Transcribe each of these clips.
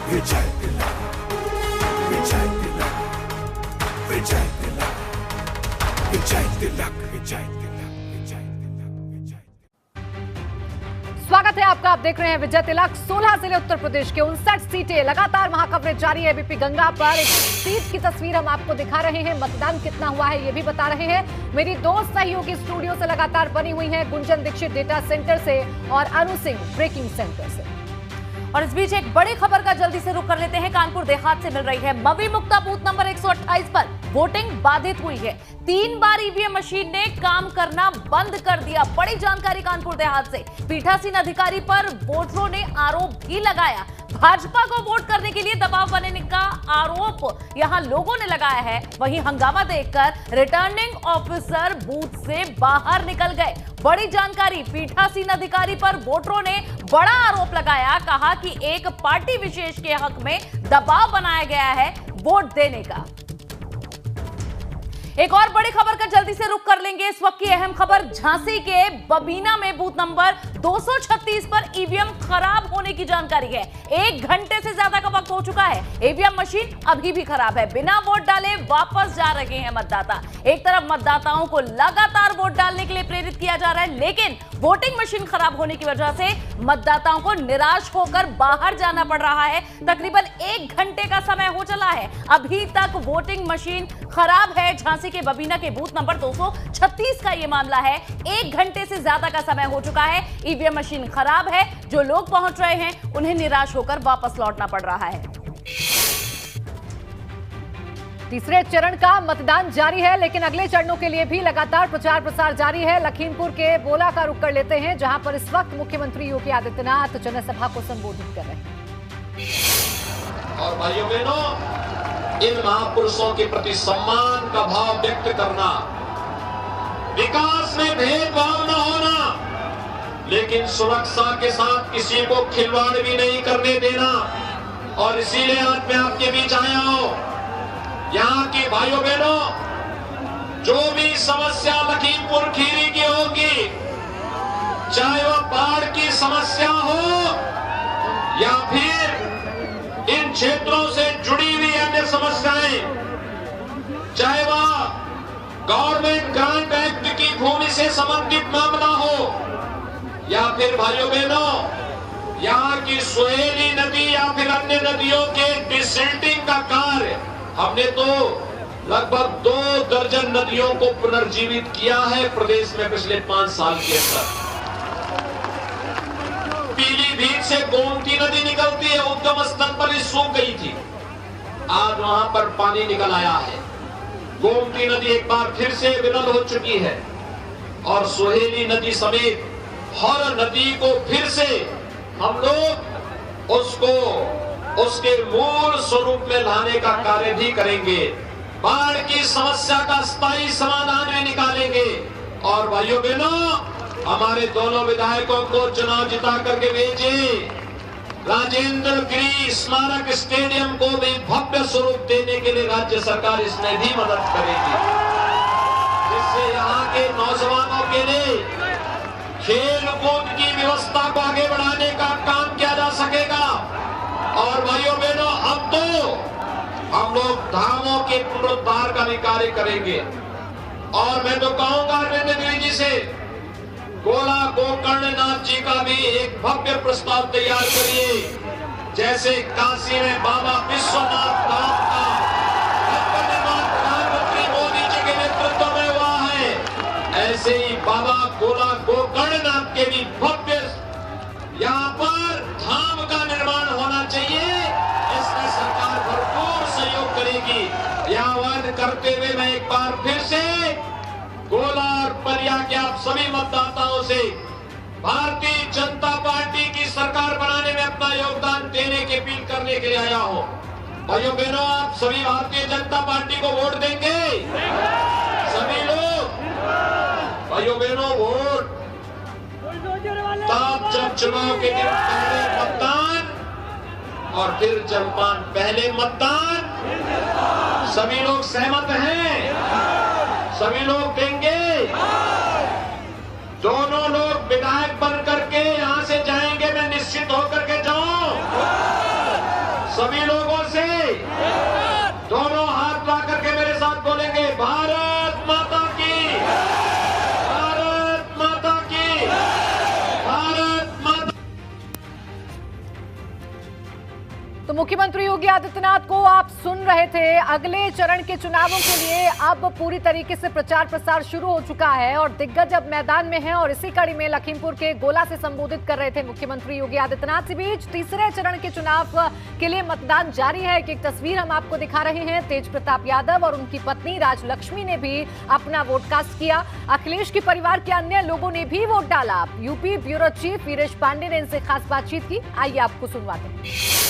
विजय तिलक, विजय तिलक, विजय तिलक, विजय तिलक, विजय तिलक, विजय तिलक, विजय। स्वागत है आपका। आप देख रहे हैं विजय तिलक। 16 जिले उत्तर प्रदेश के 59 सीटें, लगातार वहां कवरेज जारी है। बीपी गंगा पर एक सीट की तस्वीर हम आपको दिखा रहे हैं। मतदान कितना हुआ है ये भी बता रहे हैं। मेरी दो सहयोगी स्टूडियो से लगातार बनी हुई हैं, गुंजन दीक्षित डेटा सेंटर से और अनु सिंह ब्रेकिंग सेंटर से। और इस बीच एक बड़ी खबर का जल्दी से रुख कर लेते हैं। कानपुर देहात से मिल रही है। मवी मुक्ता बूथ नंबर 128 पर वोटिंग बाधित हुई है। 3 बार ईवीएम मशीन ने काम करना बंद कर दिया। बड़ी जानकारी कानपुर देहात से। पीठासीन अधिकारी पर वोटरों ने आरोप भी लगाया। भाजपा को वोट करने के लिए दबाव बनाने का आरोप यहां लोगों ने लगाया है। वहीं हंगामा देखकर रिटर्निंग ऑफिसर बूथ से बाहर निकल गए। बड़ी जानकारी। पीठासीन अधिकारी पर वोटरों ने बड़ा आरोप लगाया। कहा कि एक पार्टी विशेष के हक में दबाव बनाया गया है वोट देने का। एक और बड़ी खबर का जल्दी से रुख कर लेंगे। इस वक्त की अहम खबर झांसी के बबीना में बूथ नंबर 236 पर ईवीएम खराब होने की जानकारी है। 1 घंटे से ज्यादा का वक्त हो चुका है। ईवीएम मशीन अभी भी खराब है। बिना वोट डाले वापस जा रहे हैं मतदाता। एक तरफ मतदाताओं को लगातार वोट डालने के लिए प्रेरित किया जा रहा है, लेकिन वोटिंग मशीन खराब होने की वजह से मतदाताओं को निराश होकर बाहर जाना पड़ रहा है। तकरीबन 1 घंटे का समय हो चला है, अभी तक वोटिंग मशीन खराब है। झांसी के बबीना के बूथ नंबर 236 का यह मामला है। 1 घंटे से ज्यादा का समय हो चुका है। ईवीएम मशीन खराब है। जो लोग पहुंच रहे हैं उन्हें निराश होकर वापस लौटना पड़ रहा है। तीसरे चरण का मतदान जारी है, लेकिन अगले चरणों के लिए भी लगातार प्रचार प्रसार जारी है। लखीमपुर के बोला का रुख कर लेते हैं, जहां पर इस वक्त मुख्यमंत्री योगी आदित्यनाथ जनसभा को संबोधित कर रहे हैं। और भाइयों बहनों, इन महापुरुषों के प्रति सम्मान का भाव व्यक्त करना, विकास में भेदभाव न होना, लेकिन सुरक्षा के साथ किसी को खिलवाड़ भी नहीं करने देना। और इसीलिए आज मैं आपके बीच आया हूं। यहाँ की भाइयों बहनों, जो भी समस्या लखीमपुर खीरी की होगी, चाहे वह बाढ़ की समस्या हो या फिर इन क्षेत्रों से जुड़ी हुई अन्य समस्याएं, चाहे वह गवर्नमेंट ग्रांट एक्ट की भूमि से संबंधित मामला हो या फिर भाइयों बहनों यहाँ की सुहेली नदी या फिर अन्य नदियों के डिसिल्टिंग का कार्य, हमने तो लगभग 2 दर्जन नदियों को पुनर्जीवित किया है प्रदेश में पिछले 5 साल के अंदर। पीलीभीत से गोमती नदी निकलती है, उद्गम स्थल पर ही सूख गई थी, आज वहां पर पानी निकल आया है। गोमती नदी एक बार फिर से विरल हो चुकी है और सुहेली नदी समेत हर नदी को फिर से हम लोग उसके मूल स्वरूप में लाने का कार्य भी करेंगे। बाढ़ की समस्या का स्थायी समाधान भी निकालेंगे। और भाइयों बहनों, हमारे दोनों विधायकों को चुनाव जिता करके भेजे। राजेंद्र गिरी स्मारक स्टेडियम को भी भव्य स्वरूप देने के लिए राज्य सरकार इसमें भी मदद करेगी, जिससे यहाँ के नौजवानों के लिए खेल कूद की व्यवस्था को आगे बढ़ाने का काम किया जा सकेगा। और भाइयों बहनों, अब तो हम लोग धामों के पुनरुद्धार का भी कार्य करेंगे। और मैं तो कहूंगा नरेंद्र गिरी जी से, गोला गोकर्णनाथ जी का भी एक भव्य प्रस्ताव तैयार करिए। जैसे काशी में बाबा विश्वनाथ धाम का भव्य निर्माण प्रधानमंत्री मोदी जी के नेतृत्व में हुआ है, ऐसे ही बाबा गोला गोकर्णनाथ के भी भव्य यहाँ पर धाम का निर्माण होना चाहिए। इसमें सरकार भरपूर सहयोग करेगी। यह आह्वान करते हुए मैं एक बार फिर से गोला और परिया के आप सभी मतदाताओं से भारतीय जनता पार्टी की सरकार बनाने में अपना योगदान देने की अपील करने के लिए आया हूं। भाइयों बहनों, आप सभी भारतीय जनता पार्टी को वोट देंगे? सभी लोग भाइयों बहनों, वोट तब जब चुनाव के दिन पहले मतदान और फिर जलपान, पहले मतदान। सभी लोग सहमत हैं? सभी लोग देंगे? दोनों लोग विधायक बन करके यहां से जाएंगे, मैं निश्चित होकर के जाऊं? सभी लोगों से दोनों हाथ ला करके मेरे साथ बोलेंगे, भारत माता की, भारत माता की, भारत माता। तो मुख्यमंत्री योगी आदित्यनाथ को आप सुन रहे थे। अगले चरण के चुनावों के लिए अब पूरी तरीके से प्रचार प्रसार शुरू हो चुका है और दिग्गज अब मैदान में हैं और इसी कड़ी में लखीमपुर के गोला से संबोधित कर रहे थे मुख्यमंत्री योगी आदित्यनाथ। इस बीच तीसरे चरण के चुनाव के लिए मतदान जारी है। एक तस्वीर हम आपको दिखा रहे हैं। तेज प्रताप यादव और उनकी पत्नी राजलक्ष्मी ने भी अपना वोट कास्ट किया। अखिलेश के परिवार के अन्य लोगों ने भी वोट डाला। UP bureau chief Viresh Pandey ने इनसे खास बातचीत की। आइए आपको सुनवाते हैं।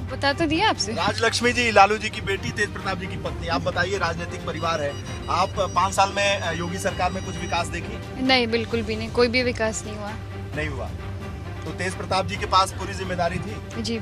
बता तो दिया आपसे। राजलक्ष्मी जी लालू जी की बेटी, तेज प्रताप जी की पत्नी। आप बताइए, राजनीतिक परिवार है, आप 5 साल में योगी सरकार में कुछ विकास देखी? नहीं, बिल्कुल भी नहीं, कोई भी विकास नहीं हुआ। नहीं हुआ। तो तेज प्रताप जी के पास पूरी जिम्मेदारी थी? जी,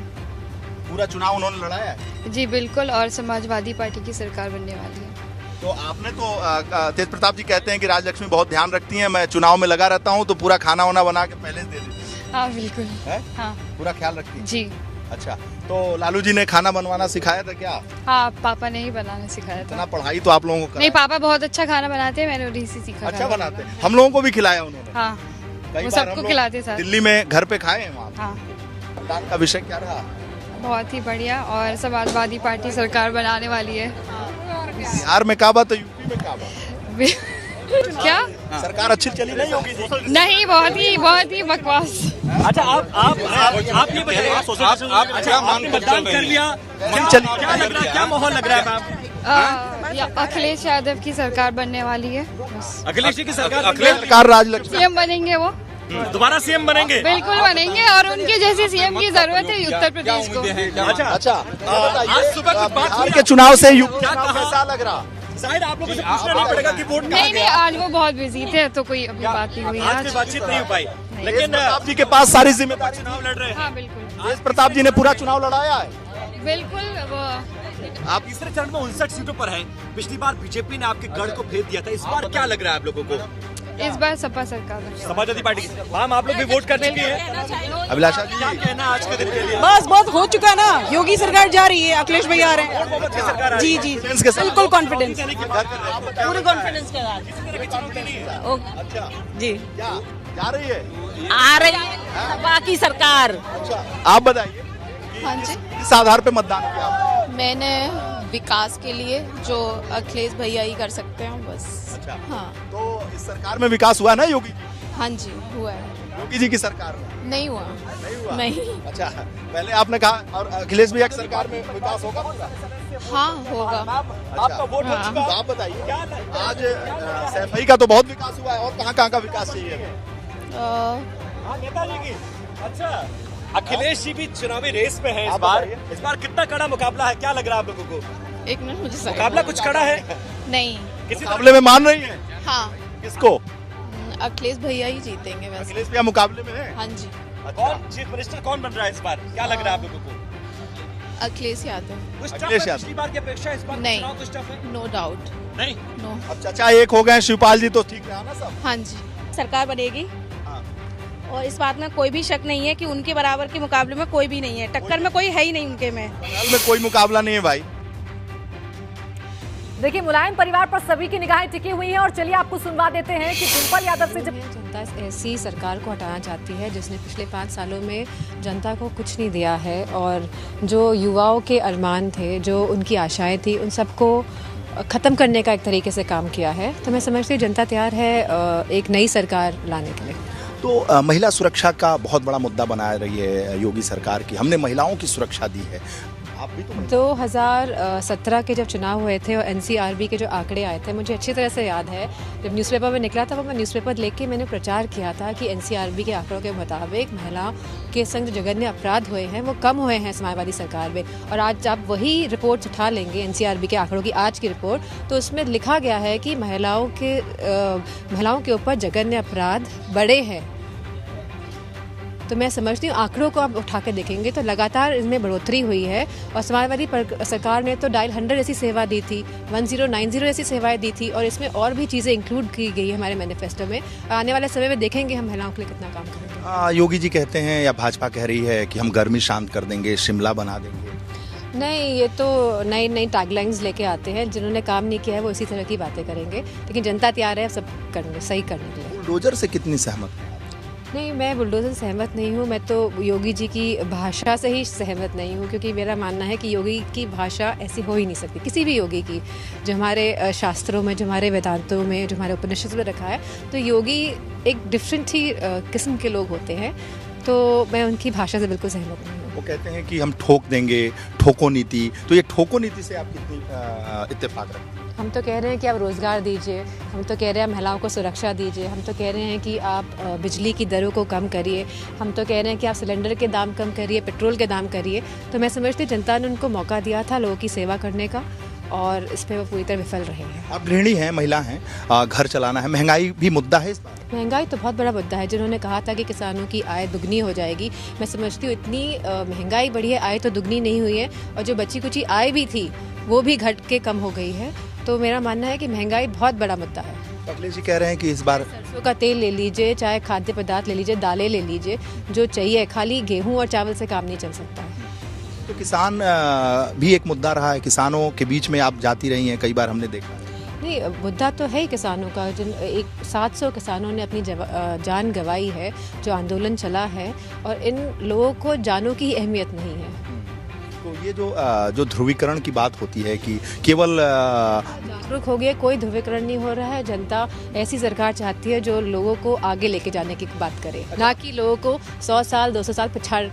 पूरा चुनाव उन्होंने लड़ाया है? जी बिल्कुल, और समाजवादी पार्टी की सरकार बनने वाली है। तो आपने तो तेज प्रताप जी कहते हैं कि राजलक्ष्मी बहुत ध्यान रखती हैं, मैं चुनाव में लगा रहता हूँ तो पूरा खाना वाना बना के पहले दे देती हूँ। हाँ बिल्कुल है? हाँ पूरा ख्याल रखती है? जी। अच्छा, तो लालू जी ने खाना बनवाना सिखाया था क्या? हाँ, पापा ने ही बनाना सिखाया इतना था। पढ़ाई तो आप लोगों को नहीं, पापा बहुत अच्छा खाना बनाते हैं, मैंने उन्हीं से सीखा। अच्छा बनाते हैं, हम लोगों को भी खिलाया उन्होंने। हाँ, कई वो बार सबको हम लोग खिलाते साथ। दिल्ली में घर पे खाए हैं वहाँ। हाँ, मतदान का विषय क्या रहा? बहुत ही बढ़िया, और समाजवादी पार्टी सरकार बनाने वाली है। बिहार में काबा तो यूपी में काबा। क्या सरकार अच्छी चली नहीं होगी जी? नहीं, बहुत ही बकवास। अच्छा, आप ये बताइए, अच्छा आपने मतदान कर लिया, क्या लग रहा है, क्या माहौल लग रहा है मैम? अखिलेश यादव की सरकार बनने वाली है। बस अखिलेश जी की सरकार, अखिलेश सरकार राजलक्ष्मी सीएम बनेंगे वो। दोबारा सीएम बनेंगे? बिल्कुल बनेंगे, और उनके जैसे सीएम की जरूरत है उत्तर प्रदेश को। अच्छा, आज सुबह कुछ बात बिहार हुई के चुनाव से यूपी चुनाव कैसा लग रहा? शायद आप लोगों से पूछना नहीं पड़ेगा कि वोट कहाँ नहीं, गया। आज वो बहुत बिजी थे तो कोई अभी बात नहीं हुई आज की बातचीत नहीं हो पाई, लेकिन प्रताप जी के पास सारी जिम्मेदारी। चुनाव लड़ रहे हैं। हाँ बिल्कुल तेज प्रताप जी ने पूरा चुनाव लड़ाया है। बिल्कुल। वो आप तीसरे चरण में 59 सीटों पर हैं। पिछली बार बीजेपी ने आपके गढ़ को भेज दिया था, इस बार क्या लग रहा है आप लोगों को? इस बार सपा सरकार बनेगी। समाजवादी पार्टी की। मैम, आप लोग भी वोट कर चुके हैं। अभिलाषा जी, क्या कहना आज के दिन के लिए? बस बहुत हो चुका है ना, योगी सरकार जा रही है, अखिलेश भैया आ रहे हैं। अच्छी सरकार आ रही जी है। जी, के साथ। बिल्कुल कॉन्फिडेंस, पूरे पूरे कॉन्फिडेंस के साथ। अच्छा, जी, क्या जा रही है? आ रही है बाकी सरकार। अच्छा, आप बताइए हाँ जी, किस आधार पे मतदान किया आपने? मैंने विकास के लिए जो अखिलेश भैया ही कर सकते हैं बस। अच्छा, हाँ तो इस सरकार में विकास हुआ ना योगी जी? हाँ जी, हुआ है। योगी जी की सरकार में नहीं हुआ। नहीं हुआ? नहीं। अच्छा, पहले आपने कहा और अखिलेश भैया की सरकार में विकास होगा पूरा? हाँ होगा। आपका वोट हो हाँ। चुका तो आप बताइए, आज सैफई का तो बहुत विकास हुआ है, और कहाँ का विकास चाहिए? नेताजी की। अच्छा, अखिलेश जी भी चुनावी रेस में है इस आप बार। बताइए। इस बार कितना कड़ा मुकाबला है, क्या लग रहा है आप लोगों को? एक मिनट, मुझे सही मुकाबला कुछ कड़ा है? नहीं। किसी मुकाबले में मान रही है? हाँ, किसको? अखिलेश भैया ही जीतेंगे वैसे। अखिलेश भैया मुकाबले में है? हाँ जी, कौन चीफ मिनिस्टर कौन बन रहा है इस बार, क्या लग रहा है आप लोगों को? अखिलेश यादव। कुछ टफ अखिलेश है यादव। पिछली बार की अपेक्षा इस बार नहीं। चुनाव कुछ टफ है? No doubt. नहीं। नो। अब चाचा एक हो गए शिवपाल जी, तो ठीक रहा ना सब? हाँ जी, सरकार बनेगी, हाँ। और इस बात में कोई भी शक नहीं है कि उनके बराबर के मुकाबले में कोई भी नहीं है, टक्कर में कोई है ही नहीं उनके में। बंगाल में कोई मुकाबला नहीं है भाई। देखिए, मुलायम परिवार पर सभी की निगाहें टिकी हुई हैं और चलिए आपको सुनवा देते हैं कि डिम्पल यादव से जब जनता ऐसी सरकार को हटाना चाहती है जिसने पिछले 5 सालों में जनता को कुछ नहीं दिया है, और जो युवाओं के अरमान थे, जो उनकी आशाएं थी, उन सबको ख़त्म करने का एक तरीके से काम किया है। तो मैं समझती हूँ जनता तैयार है एक नई सरकार लाने के लिए। तो महिला सुरक्षा का बहुत बड़ा मुद्दा बना रही है योगी सरकार की, हमने महिलाओं की सुरक्षा दी है। आप भी तो 2017 के जब चुनाव हुए थे और एनसीआरबी के जो आंकड़े आए थे, मुझे अच्छी तरह से याद है। जब न्यूज़पेपर में निकला था, वो मैं न्यूज़पेपर लेके मैंने प्रचार किया था कि एनसीआरबी के आंकड़ों के मुताबिक महिलाओं के संग जो जघन्य अपराध हुए हैं वो कम हुए हैं समाजवादी सरकार में। और आज आप वही रिपोर्ट उठा लेंगे, एनसीआरबी के आंकड़ों की आज की रिपोर्ट, तो उसमें लिखा गया है कि महिलाओं के ऊपर जघन्य अपराध बढ़े हैं। तो मैं समझती हूँ आंकड़ों को आप उठा के देखेंगे तो लगातार इसमें बढ़ोतरी हुई है। और समाजवादी सरकार ने तो डायल 100 ऐसी सेवा दी थी, 1090 ऐसी सेवाएं दी थी, और इसमें और भी चीज़ें इंक्लूड की गई है हमारे मैनिफेस्टो में। आने वाले समय में देखेंगे हम महिलाओं के लिए कितना काम करेंगे। योगी जी कहते हैं या भाजपा कह रही है कि हम गर्मी शांत कर देंगे, शिमला बना देंगे। नहीं, ये तो नई नई टैगलाइंस लेके आते हैं। जिन्होंने काम नहीं किया है वो इसी तरह की बातें करेंगे, लेकिन जनता तैयार है सब करने, सही करने के लिए। बुलडोजर से कितनी सहमत है? नहीं, मैं बुलडोजर से सहमत नहीं हूँ। मैं तो योगी जी की भाषा से ही सहमत नहीं हूँ, क्योंकि मेरा मानना है कि योगी की भाषा ऐसी हो ही नहीं सकती, किसी भी योगी की, जो हमारे शास्त्रों में, जो हमारे वेदांतों में, जो हमारे उपनिषद में रखा है। तो योगी एक डिफरेंट ही किस्म के लोग होते हैं, तो मैं उनकी भाषा से बिल्कुल सहमत नहीं हूँ। वो कहते हैं कि हम ठोक देंगे, ठोको नीति। तो ये ठोको नीति से आप कितनी इत्तेफाक रखते हैं? हम तो कह रहे हैं कि आप रोज़गार दीजिए, हम तो कह रहे हैं महिलाओं को सुरक्षा दीजिए, हम तो कह रहे हैं कि आप बिजली की दरों को कम करिए, हम तो कह रहे हैं कि आप सिलेंडर के दाम कम करिए, पेट्रोल के दाम करिए। तो मैं समझती जनता ने उनको मौका दिया था लोगों की सेवा करने का, और इस पर वो पूरी तरह विफल रहे हैं। आप गृहिणी हैं, महिला हैं, घर चलाना है, महंगाई भी मुद्दा है इस बार। महंगाई तो बहुत बड़ा मुद्दा है। जिन्होंने कहा था कि किसानों की आय दुगनी हो जाएगी, मैं समझती हूँ इतनी महंगाई बढ़ी है, आय तो दुगनी नहीं हुई है, और जो बची कुची आय भी थी वो भी घट के कम हो गई है। तो मेरा मानना है कि महंगाई बहुत बड़ा मुद्दा है। अखिलेश जी कह रहे हैं कि इस बार सरसों का तेल ले लीजिए, चाहे खाद्य पदार्थ ले लीजिए, दालें ले लीजिए, जो चाहिए, खाली गेहूं और चावल से काम नहीं चल सकता है। तो किसान भी एक मुद्दा रहा है, किसानों के बीच में आप जाती रही हैं, कई बार हमने देखा। नहीं, मुद्दा तो है ही किसानों का। जिन 700 किसानों ने अपनी जान गंवाई है, जो आंदोलन चला है, और इन लोगों को जानों की अहमियत नहीं है। तो ये जो ध्रुवीकरण की बात होती है कि केवल जागरूक हो गए, कोई ध्रुवीकरण नहीं हो रहा है। जनता ऐसी सरकार चाहती है जो लोगों को आगे लेके जाने की बात करे, ना कि लोगों को 100 साल 200 साल पछाड़,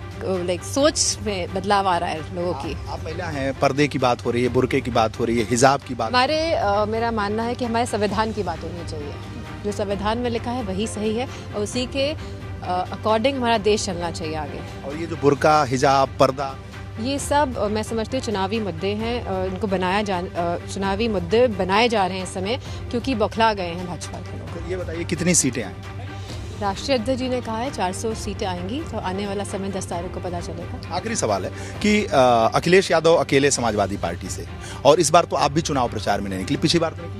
लाइक सोच में बदलाव आ रहा है लोगों की। आप महिला हैं, पर्दे की बात हो रही है, बुर्के की बात हो रही है, हिजाब की बात। मेरा मानना है कि हमारे संविधान की बात होनी चाहिए। जो संविधान में लिखा है वही सही है, और उसी के अकॉर्डिंग हमारा देश चलना चाहिए आगे। और ये जो बुर्का, हिजाब, पर्दा, ये सब मैं समझती हूँ चुनावी मुद्दे हैं। इनको चुनावी मुद्दे बनाए जा रहे हैं इस समय, क्योंकि बौखला गए हैं भाजपा के लोग। तो ये बताइए कितनी सीटें आएँ? राष्ट्रीय अध्यक्ष जी ने कहा है 400 सीटें आएंगी, तो आने वाला समय 10 तारीख को पता चलेगा। आखिरी सवाल है कि अखिलेश यादव अकेले समाजवादी पार्टी से, और इस बार तो आप भी चुनाव प्रचार में नहीं निकली, पिछली बार तो निकली।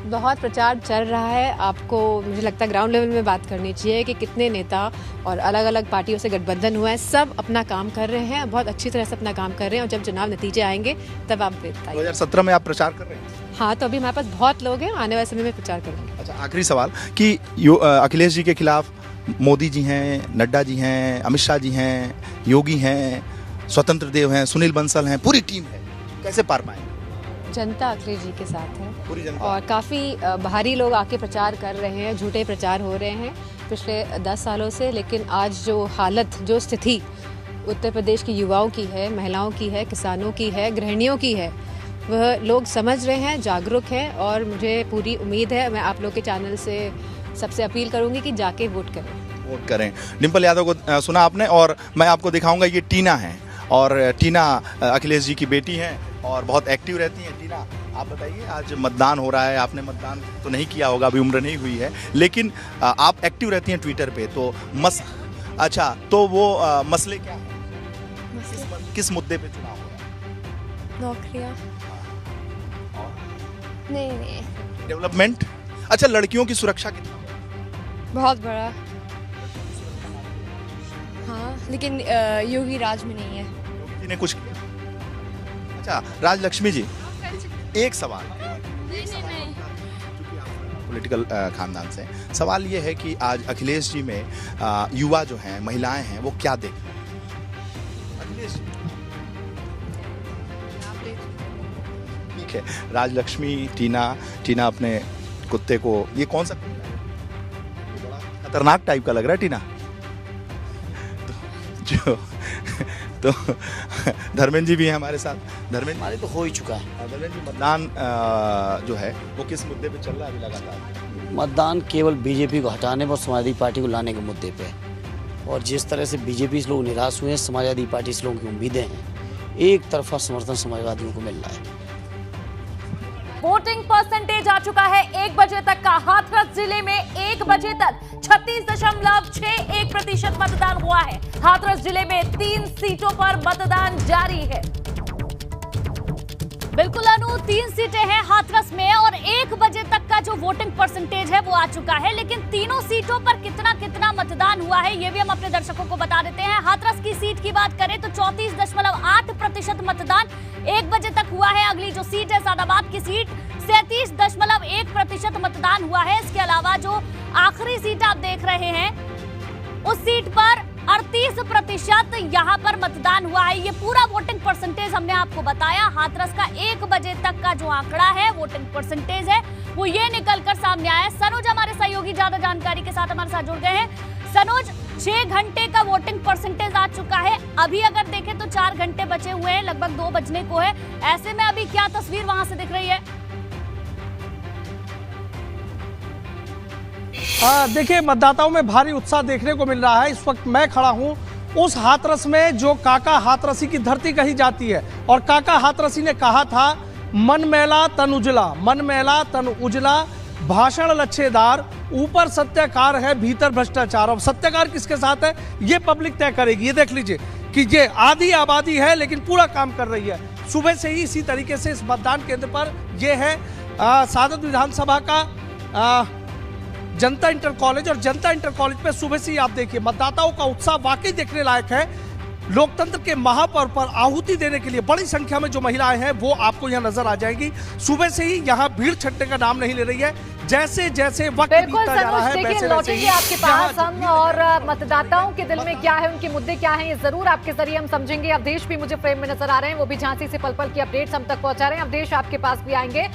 बहुत प्रचार चल रहा है। आपको मुझे लगता है ग्राउंड लेवल में बात करनी चाहिए कि कितने नेता और अलग अलग पार्टियों से गठबंधन हुआ है, सब अपना काम कर रहे हैं, बहुत अच्छी तरह से अपना काम कर रहे हैं, और जब चुनाव नतीजे आएंगे तब आप बताइए। 2017 में आप प्रचार कर रहे हैं? हाँ, तो अभी हमारे पास बहुत लोग हैं, आने वाले समय में प्रचार करेंगे। अच्छा, आखिरी सवाल कि अखिलेश जी के खिलाफ मोदी जी हैं, नड्डा जी हैं, अमित शाह जी हैं, योगी हैं, स्वतंत्र देव हैं, सुनील बंसल हैं, पूरी टीम है, कैसे पार पाएंगे? जनता अखिलेश जी के साथ है, पूरी जनता। और काफ़ी बाहरी लोग आके प्रचार कर रहे हैं, झूठे प्रचार हो रहे हैं पिछले 10 सालों से। लेकिन आज जो हालत, जो स्थिति उत्तर प्रदेश की युवाओं की है, महिलाओं की है, किसानों की है, गृहिणियों की है, वह लोग समझ रहे हैं, जागरूक हैं, और मुझे पूरी उम्मीद है, मैं आप लोग के चैनल से सबसे अपील करूंगी कि जाके वोट करें। डिम्पल यादव को सुना आपने, और मैं आपको दिखाऊंगा, ये टीना है, और टीना अखिलेश जी की बेटी हैं और बहुत एक्टिव रहती हैं। टीना, आप बताइए, आज मतदान हो रहा है, आपने मतदान तो नहीं किया होगा, अभी उम्र नहीं हुई है, लेकिन आप एक्टिव रहती हैं ट्विटर पे, तो अच्छा, तो वो मसले क्या है, किस मुद्दे पे चुनाव हो रहा है? नौकरियाँ नहीं, डेवलपमेंट। अच्छा, लड़कियों की सुरक्षा कितना बहुत बड़ा। हाँ, लेकिन योगी राज में नहीं है। योगी जी ने कुछ किया? अच्छा, राजलक्ष्मी जी, एक सवाल, पॉलिटिकल खानदान से सवाल ये है कि आज अखिलेश जी में युवा जो हैं, महिलाएं हैं, वो क्या देख रहे हैं? अखिलेश जी, ठीक है। राजलक्ष्मी, टीना अपने कुत्ते को, ये कौन सा कुत्ता है? ये बड़ा खतरनाक टाइप का लग रहा है टीना। तो धर्मेंद्र जी भी हैं हमारे साथ। धर्मेंद्र, हमारे तो हो ही चुका है। धर्मेंद्र जी, मतदान जो है वो किस मुद्दे पे चल रहा है अभी लगातार? मतदान केवल बीजेपी को हटाने और समाजवादी पार्टी को लाने के मुद्दे पे, और जिस तरह से बीजेपी से लोग निराश हुए हैं, समाजवादी पार्टी से लोगों की उम्मीदें हैं, एक तरफा समर्थन समाजवादियों को मिल रहा है। वोटिंग परसेंटेज आ चुका है 1 बजे तक का। हाथरस जिले में 1 बजे तक 36.61% मतदान हुआ है। हाथरस जिले में 3 सीटों पर मतदान जारी है। बिल्कुल अनु, 3 सीटें हैं हाथरस में और 1 बजे तक का जो वोटिंग परसेंटेज है वो आ चुका है, लेकिन तीनों सीटों पर कितना कितना मतदान हुआ है ये भी हम अपने दर्शकों को बता देते हैं। हाथरस की सीट की बात करें तो 34.8% मतदान 1 बजे तक हुआ है। अगली जो सीट है सादाबाद की सीट 37.1% मतदान हुआ है। इसके अलावा जो आखिरी सीट आप देख रहे हैं उस सीट पर 38% यहाँ पर मतदान हुआ है। ये पूरा वोटिंग परसेंटेज हमने आपको बताया। हाथरस का 1 बजे तक का जो आंकड़ा है वोटिंग परसेंटेज है वो ये निकलकर सामने आया है। सनोज हमारे सहयोगी ज्यादा जानकारी के साथ हमारे साथ जुड़ गए हैं। सनोज, 6 घंटे का वोटिंग परसेंटेज आ चुका है। अभी अगर देखें तो 4 घंटे बचे हुए हैं, लगभग 2 बजने को है। ऐसे में अभी क्या तस्वीर वहां से दिख रही है? देखिए, मतदाताओं में भारी उत्साह देखने को मिल रहा है। इस वक्त मैं खड़ा हूं उस हाथरस में जो काका हाथरसी की धरती कही जाती है, और काका हाथरसी ने कहा था मन मैला तन उजला, मन मैला तन उजला, भाषण लच्छेदार, ऊपर सत्याकार है भीतर भ्रष्टाचार। अब सत्याकार किसके साथ है ये पब्लिक तय करेगी। ये देख लीजिए कि ये आधी आबादी है लेकिन पूरा काम कर रही है। सुबह से ही इसी तरीके से इस मतदान केंद्र पर यह है सादत विधानसभा का जनता इंटर कॉलेज, और जनता इंटर कॉलेज पे सुबह से ही आप देखिए मतदाताओं का उत्साह वाकई देखने लायक है। लोकतंत्र के महापर्व पर आहुति देने के लिए बड़ी संख्या में जो महिलाएं हैं वो आपको यहाँ नजर आ जाएंगी। सुबह से ही यहाँ भीड़ छटने का नाम नहीं ले रही है। जैसे जैसे वक्त बीतता जा रहा है वैसे लौटेंगे आपके पास हम, और मतदाताओं के दिल में क्या है, उनके मुद्दे क्या हैं, ये जरूर आपके जरिए हम समझेंगे। अवधेश भी मुझे फ्रेम में नजर आ रहे हैं, वो भी झांसी से पल पल की अपडेट्स हम तक पहुंचा रहे हैं। अवधेश, आपके पास भी आएंगे।